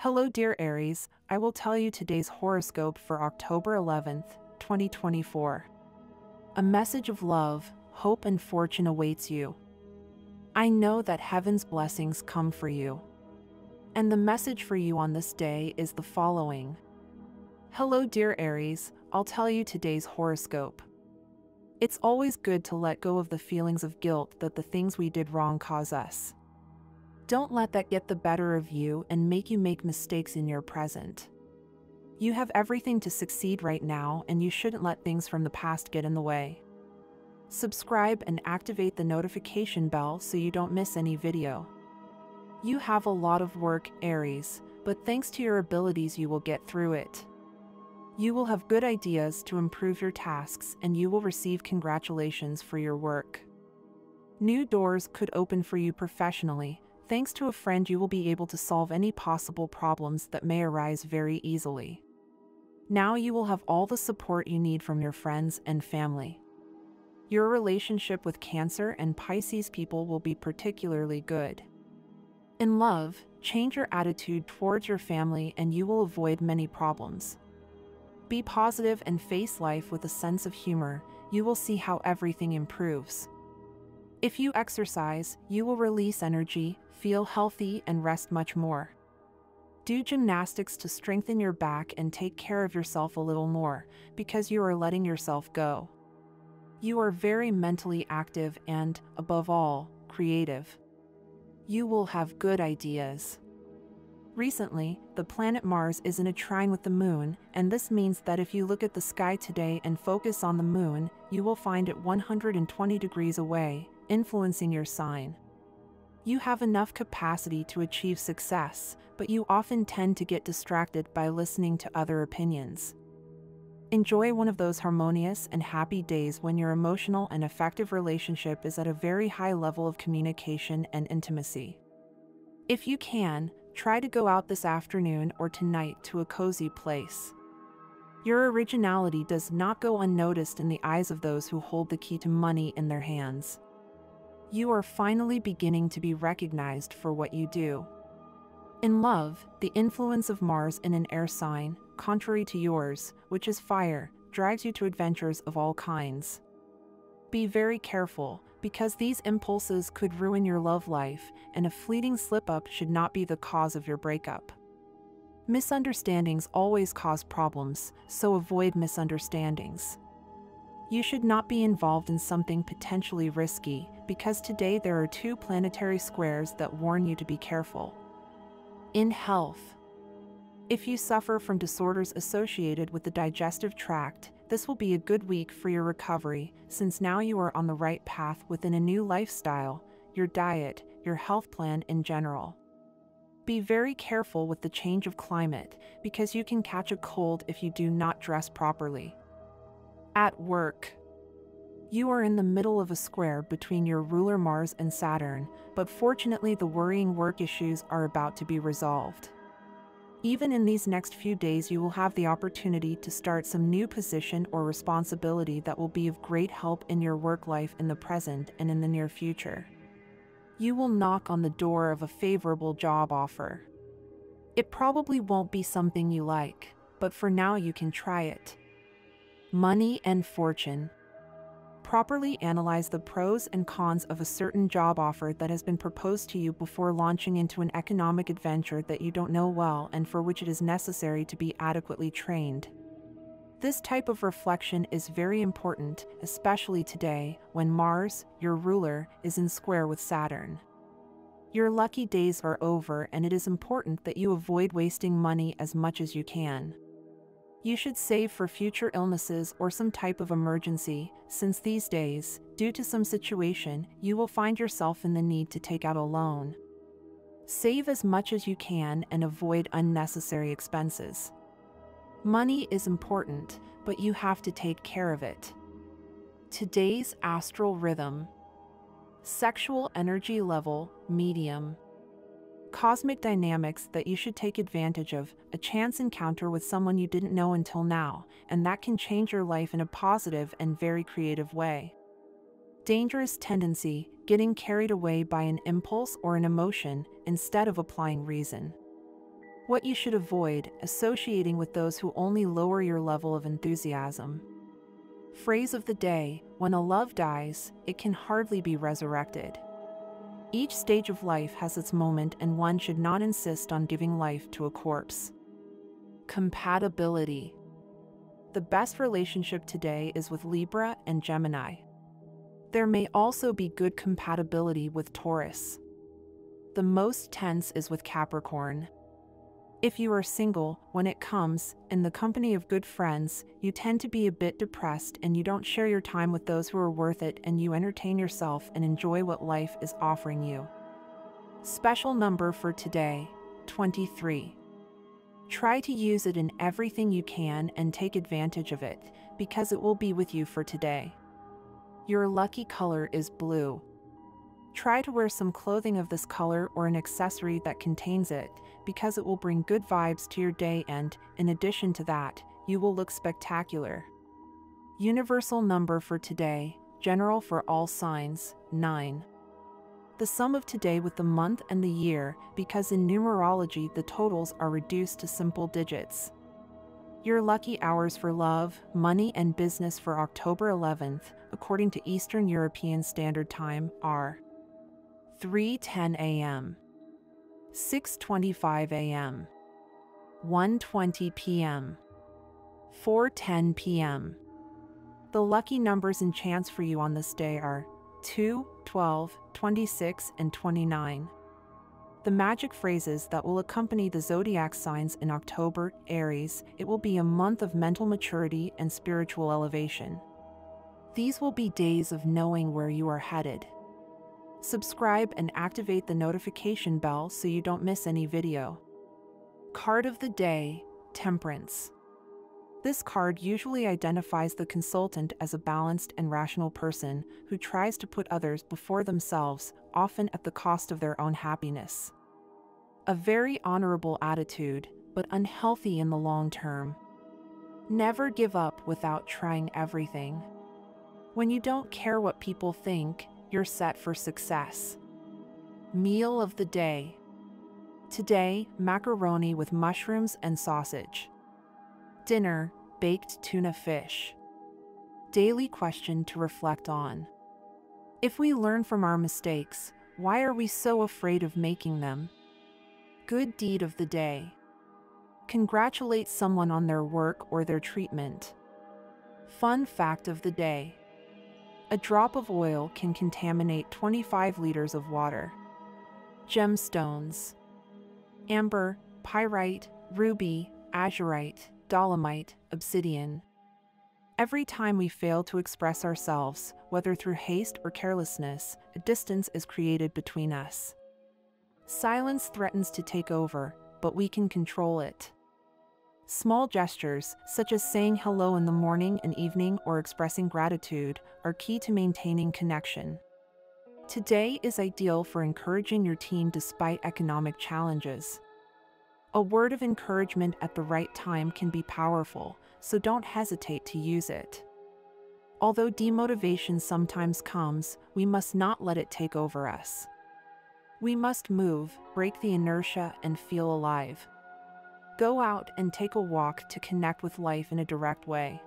Hello dear Aries, I will tell you today's horoscope for October 11th, 2024. A message of love, hope and fortune awaits you. I know that heaven's blessings come for you. And the message for you on this day is the following. Hello dear Aries, I'll tell you today's horoscope. It's always good to let go of the feelings of guilt that the things we did wrong cause us. Don't let that get the better of you and make you make mistakes in your present. You have everything to succeed right now, and you shouldn't let things from the past get in the way. Subscribe and activate the notification bell so you don't miss any video. You have a lot of work, Aries, but thanks to your abilities you will get through it. You will have good ideas to improve your tasks, and you will receive congratulations for your work. New doors could open for you professionally. Thanks to a friend, you will be able to solve any possible problems that may arise very easily. Now you will have all the support you need from your friends and family. Your relationship with Cancer and Pisces people will be particularly good. In love, change your attitude towards your family and you will avoid many problems. Be positive and face life with a sense of humor. You will see how everything improves. If you exercise, you will release energy, feel healthy, and rest much more. Do gymnastics to strengthen your back and take care of yourself a little more, because you are letting yourself go. You are very mentally active and, above all, creative. You will have good ideas. Recently, the planet Mars is in a trine with the moon, and this means that if you look at the sky today and focus on the moon, you will find it 120 degrees away, influencing your sign. You have enough capacity to achieve success, but you often tend to get distracted by listening to other opinions. Enjoy one of those harmonious and happy days when your emotional and affective relationship is at a very high level of communication and intimacy. If you can, try to go out this afternoon or tonight to a cozy place. Your originality does not go unnoticed in the eyes of those who hold the key to money in their hands. You are finally beginning to be recognized for what you do. In love, the influence of Mars in an air sign, contrary to yours, which is fire, drives you to adventures of all kinds. Be very careful, because these impulses could ruin your love life, and a fleeting slip-up should not be the cause of your breakup. Misunderstandings always cause problems, so avoid misunderstandings. You should not be involved in something potentially risky, because today there are 2 planetary squares that warn you to be careful. In health, if you suffer from disorders associated with the digestive tract, this will be a good week for your recovery, since now you are on the right path within a new lifestyle, your diet, your health plan in general. Be very careful with the change of climate, because you can catch a cold if you do not dress properly. At work, you are in the middle of a square between your ruler Mars and Saturn, but fortunately the worrying work issues are about to be resolved. Even in these next few days you will have the opportunity to start some new position or responsibility that will be of great help in your work life in the present and in the near future. You will knock on the door of a favorable job offer. It probably won't be something you like, but for now you can try it. Money and fortune. Properly analyze the pros and cons of a certain job offer that has been proposed to you before launching into an economic adventure that you don't know well and for which it is necessary to be adequately trained. This type of reflection is very important, especially today, when Mars, your ruler, is in square with Saturn. Your lucky days are over, and it is important that you avoid wasting money as much as you can. You should save for future illnesses or some type of emergency, since these days, due to some situation, you will find yourself in the need to take out a loan. Save as much as you can and avoid unnecessary expenses. Money is important, but you have to take care of it. Today's astral rhythm. Sexual energy level, medium. Cosmic dynamics that you should take advantage of, a chance encounter with someone you didn't know until now, and that can change your life in a positive and very creative way. Dangerous tendency, getting carried away by an impulse or an emotion, instead of applying reason. What you should avoid: associating with those who only lower your level of enthusiasm. Phrase of the day: when a love dies, it can hardly be resurrected. Each stage of life has its moment, and one should not insist on giving life to a corpse. Compatibility. The best relationship today is with Libra and Gemini. There may also be good compatibility with Taurus. The most tense is with Capricorn. If you are single, when it comes in the company of good friends, you tend to be a bit depressed and you don't share your time with those who are worth it, and you entertain yourself and enjoy what life is offering you. Special number for today: 23. Try to use it in everything you can and take advantage of it, because it will be with you for today. Your lucky color is blue. Try to wear some clothing of this color or an accessory that contains it, because it will bring good vibes to your day, and, in addition to that, you will look spectacular. Universal number for today, general for all signs: 9. The sum of today with the month and the year, because in numerology the totals are reduced to simple digits. Your lucky hours for love, money, and business for October 11th, according to Eastern European Standard Time, are 3:10 a.m., 6:25 a.m., 1:20 p.m., 4:10 p.m. The lucky numbers and chance for you on this day are 2, 12, 26, and 29. The magic phrases that will accompany the zodiac signs in October: Aries, it will be a month of mental maturity and spiritual elevation. These will be days of knowing where you are headed. Subscribe and activate the notification bell so you don't miss any video. Card of the day: Temperance. This card usually identifies the consultant as a balanced and rational person who tries to put others before themselves, often at the cost of their own happiness. A very honorable attitude, but unhealthy in the long term. Never give up without trying everything. When you don't care what people think, you're set for success. Meal of the day. Today, macaroni with mushrooms and sausage. Dinner, baked tuna fish. Daily question to reflect on. If we learn from our mistakes, why are we so afraid of making them? Good deed of the day. Congratulate someone on their work or their treatment. Fun fact of the day. A drop of oil can contaminate 25 liters of water. Gemstones. Amber, pyrite, ruby, azurite, dolomite, obsidian. Every time we fail to express ourselves, whether through haste or carelessness, a distance is created between us. Silence threatens to take over, but we can control it. Small gestures, such as saying hello in the morning and evening or expressing gratitude, are key to maintaining connection. Today is ideal for encouraging your team despite economic challenges. A word of encouragement at the right time can be powerful, so don't hesitate to use it. Although demotivation sometimes comes, we must not let it take over us. We must move, break the inertia, and feel alive. Go out and take a walk to connect with life in a direct way.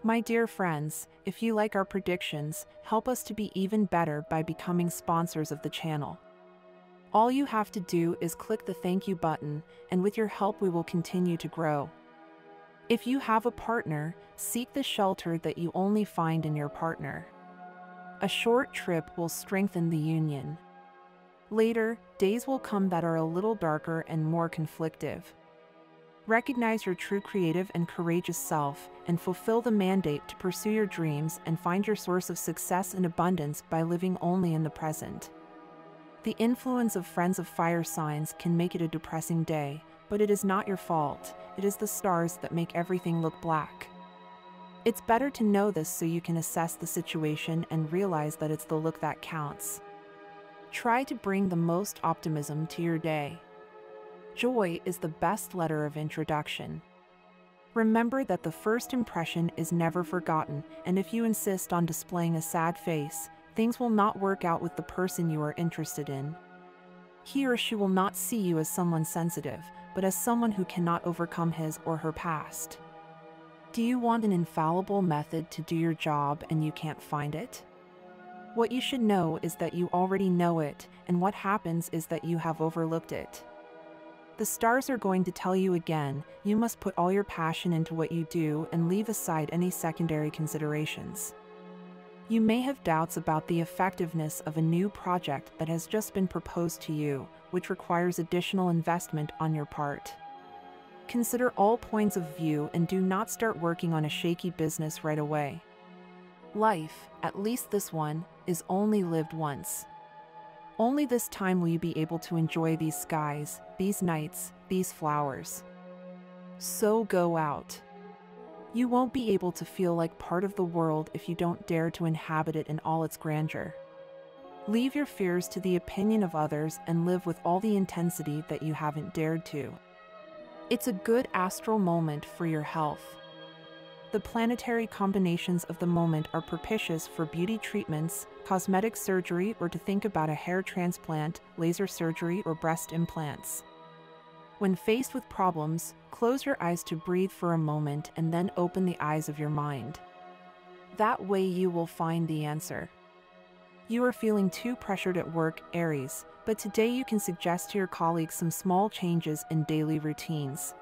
My dear friends, if you like our predictions, help us to be even better by becoming sponsors of the channel. All you have to do is click the thank you button, and with your help we will continue to grow. If you have a partner, seek the shelter that you only find in your partner. A short trip will strengthen the union. Later, days will come that are a little darker and more conflictive. Recognize your true creative and courageous self, and fulfill the mandate to pursue your dreams and find your source of success and abundance by living only in the present. The influence of friends of fire signs can make it a depressing day, but it is not your fault. It is the stars that make everything look black. It's better to know this so you can assess the situation and realize that it's the look that counts. Try to bring the most optimism to your day. Joy is the best letter of introduction. Remember that the first impression is never forgotten, and if you insist on displaying a sad face, things will not work out with the person you are interested in. He or she will not see you as someone sensitive, but as someone who cannot overcome his or her past. Do you want an infallible method to do your job and you can't find it? What you should know is that you already know it, and what happens is that you have overlooked it. The stars are going to tell you again, you must put all your passion into what you do and leave aside any secondary considerations. You may have doubts about the effectiveness of a new project that has just been proposed to you, which requires additional investment on your part. Consider all points of view and do not start working on a shaky business right away. Life, at least this one, is only lived once. Only this time will you be able to enjoy these skies, these nights, these flowers. So go out. You won't be able to feel like part of the world if you don't dare to inhabit it in all its grandeur. Leave your fears to the opinion of others and live with all the intensity that you haven't dared to. It's a good astral moment for your health. The planetary combinations of the moment are propitious for beauty treatments, cosmetic surgery, or to think about a hair transplant, laser surgery, or breast implants. When faced with problems, close your eyes to breathe for a moment and then open the eyes of your mind. That way you will find the answer. You are feeling too pressured at work, Aries, but today you can suggest to your colleagues some small changes in daily routines.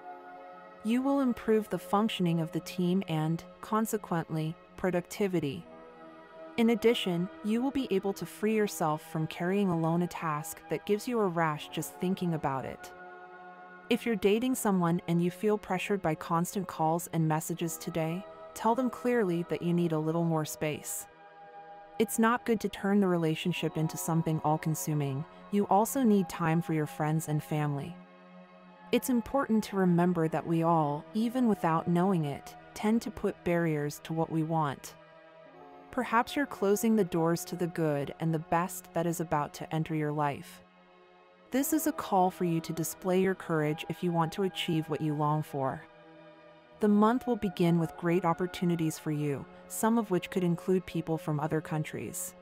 You will improve the functioning of the team and, consequently, productivity. In addition, you will be able to free yourself from carrying alone a task that gives you a rash just thinking about it. If you're dating someone and you feel pressured by constant calls and messages today, tell them clearly that you need a little more space. It's not good to turn the relationship into something all-consuming. You also need time for your friends and family. It's important to remember that we all, even without knowing it, tend to put barriers to what we want. Perhaps you're closing the doors to the good and the best that is about to enter your life. This is a call for you to display your courage if you want to achieve what you long for. The month will begin with great opportunities for you, some of which could include people from other countries.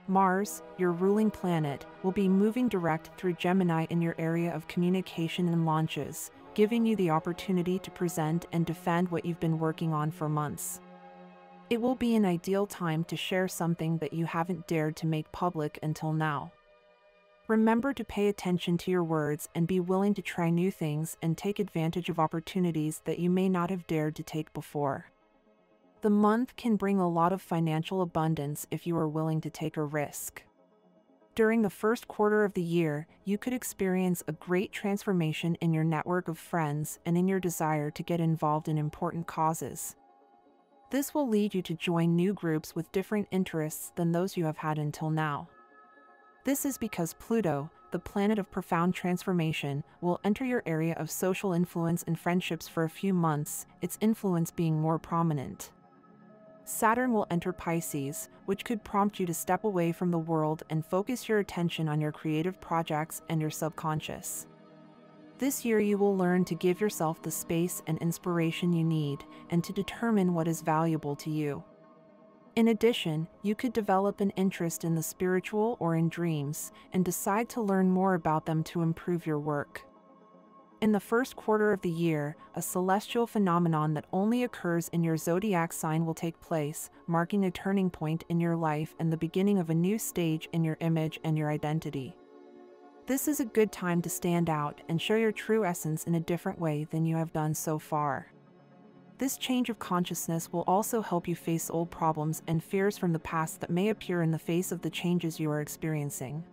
Mars, your ruling planet, will be moving direct through Gemini in your area of communication and launches, giving you the opportunity to present and defend what you've been working on for months. It will be an ideal time to share something that you haven't dared to make public until now. Remember to pay attention to your words and be willing to try new things and take advantage of opportunities that you may not have dared to take before. The month can bring a lot of financial abundance if you are willing to take a risk. During the first quarter of the year, you could experience a great transformation in your network of friends and in your desire to get involved in important causes. This will lead you to join new groups with different interests than those you have had until now. This is because Pluto, the planet of profound transformation, will enter your area of social influence and friendships for a few months, its influence being more prominent. Saturn will enter Pisces, which could prompt you to step away from the world and focus your attention on your creative projects and your subconscious. This year you will learn to give yourself the space and inspiration you need, and to determine what is valuable to you. In addition, you could develop an interest in the spiritual or in dreams, and decide to learn more about them to improve your work. In the first quarter of the year, a celestial phenomenon that only occurs in your zodiac sign will take place, marking a turning point in your life and the beginning of a new stage in your image and your identity. This is a good time to stand out and show your true essence in a different way than you have done so far. This change of consciousness will also help you face old problems and fears from the past that may appear in the face of the changes you are experiencing.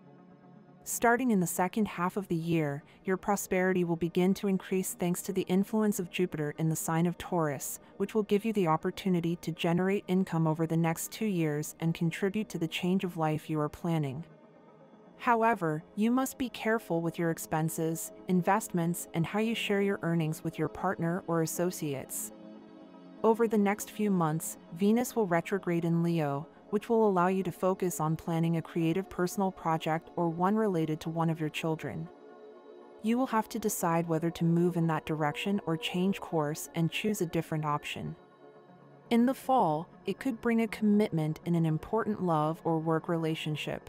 Starting in the second half of the year, your prosperity will begin to increase thanks to the influence of Jupiter in the sign of Taurus, which will give you the opportunity to generate income over the next 2 years and contribute to the change of life you are planning. However, you must be careful with your expenses, investments, and how you share your earnings with your partner or associates. Over the next few months, Venus will retrograde in Leo, which will allow you to focus on planning a creative personal project or one related to one of your children. You will have to decide whether to move in that direction or change course and choose a different option. In the fall, it could bring a commitment in an important love or work relationship.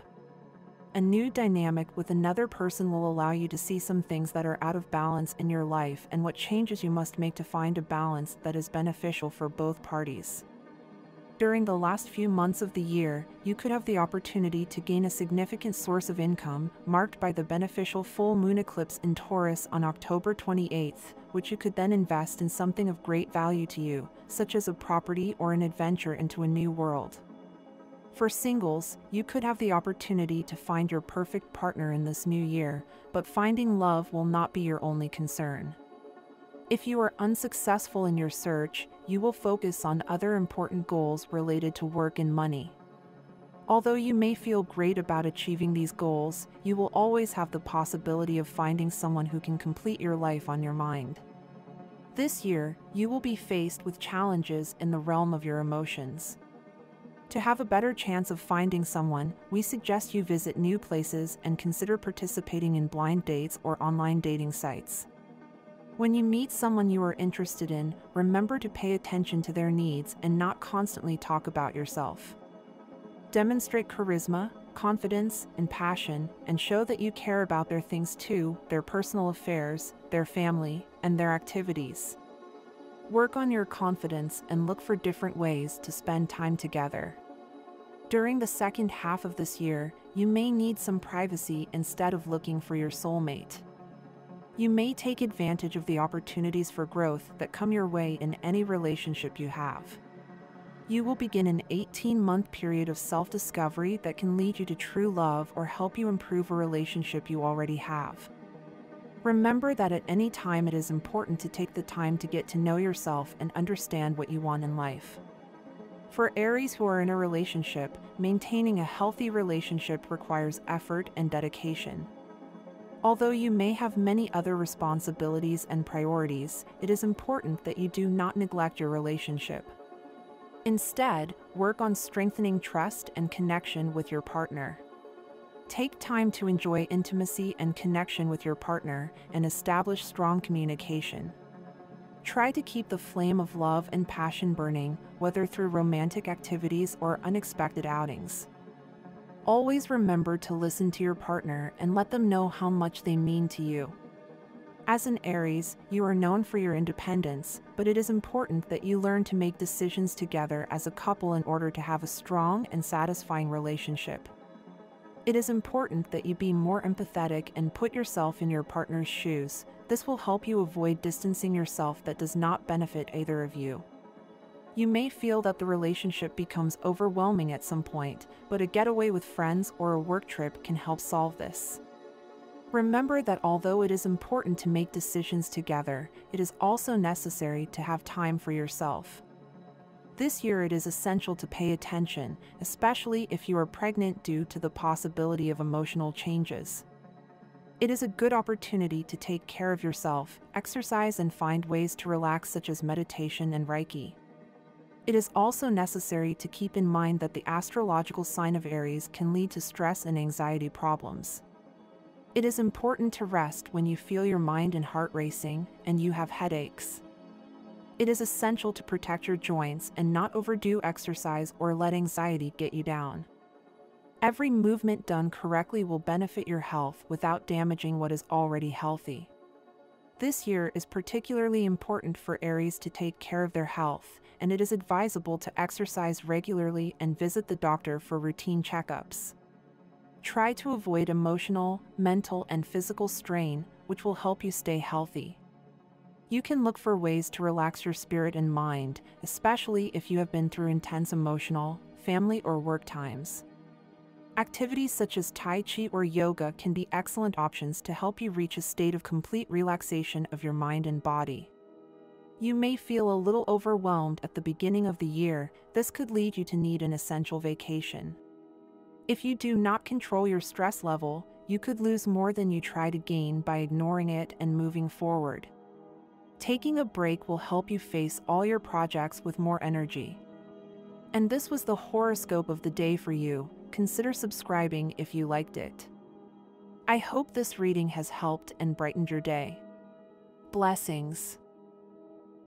A new dynamic with another person will allow you to see some things that are out of balance in your life and what changes you must make to find a balance that is beneficial for both parties. During the last few months of the year, you could have the opportunity to gain a significant source of income, marked by the beneficial full moon eclipse in Taurus on October 28th, which you could then invest in something of great value to you, such as a property or an adventure into a new world. For singles, you could have the opportunity to find your perfect partner in this new year, but finding love will not be your only concern. If you are unsuccessful in your search, you will focus on other important goals related to work and money. Although you may feel great about achieving these goals, you will always have the possibility of finding someone who can complete your life on your mind. This year, you will be faced with challenges in the realm of your emotions. To have a better chance of finding someone, we suggest you visit new places and consider participating in blind dates or online dating sites. When you meet someone you are interested in, remember to pay attention to their needs and not constantly talk about yourself. Demonstrate charisma, confidence, and passion, and show that you care about their things too, their personal affairs, their family, and their activities. Work on your confidence and look for different ways to spend time together. During the second half of this year, you may need some privacy instead of looking for your soulmate. You may take advantage of the opportunities for growth that come your way in any relationship you have. You will begin an 18-month period of self-discovery that can lead you to true love or help you improve a relationship you already have. Remember that at any time it is important to take the time to get to know yourself and understand what you want in life. For Aries who are in a relationship, maintaining a healthy relationship requires effort and dedication. Although you may have many other responsibilities and priorities, it is important that you do not neglect your relationship. Instead, work on strengthening trust and connection with your partner. Take time to enjoy intimacy and connection with your partner and establish strong communication. Try to keep the flame of love and passion burning, whether through romantic activities or unexpected outings. Always remember to listen to your partner and let them know how much they mean to you. As an Aries, you are known for your independence, but it is important that you learn to make decisions together as a couple in order to have a strong and satisfying relationship. It is important that you be more empathetic and put yourself in your partner's shoes. This will help you avoid distancing yourself that does not benefit either of you. You may feel that the relationship becomes overwhelming at some point, but a getaway with friends or a work trip can help solve this. Remember that although it is important to make decisions together, it is also necessary to have time for yourself. This year it is essential to pay attention, especially if you are pregnant due to the possibility of emotional changes. It is a good opportunity to take care of yourself, exercise and find ways to relax such as meditation and Reiki. It is also necessary to keep in mind that the astrological sign of Aries can lead to stress and anxiety problems. It is important to rest when you feel your mind and heart racing and you have headaches. It is essential to protect your joints and not overdo exercise or let anxiety get you down. Every movement done correctly will benefit your health without damaging what is already healthy. This year is particularly important for Aries to take care of their health, and it is advisable to exercise regularly and visit the doctor for routine checkups. Try to avoid emotional, mental, and physical strain, which will help you stay healthy. You can look for ways to relax your spirit and mind, especially if you have been through intense emotional, family, or work times. Activities such as Tai Chi or yoga can be excellent options to help you reach a state of complete relaxation of your mind and body. You may feel a little overwhelmed at the beginning of the year. This could lead you to need an essential vacation. If you do not control your stress level, you could lose more than you try to gain by ignoring it and moving forward. Taking a break will help you face all your projects with more energy. And this was the horoscope of the day for you. Consider subscribing if you liked it. I hope this reading has helped and brightened your day. Blessings.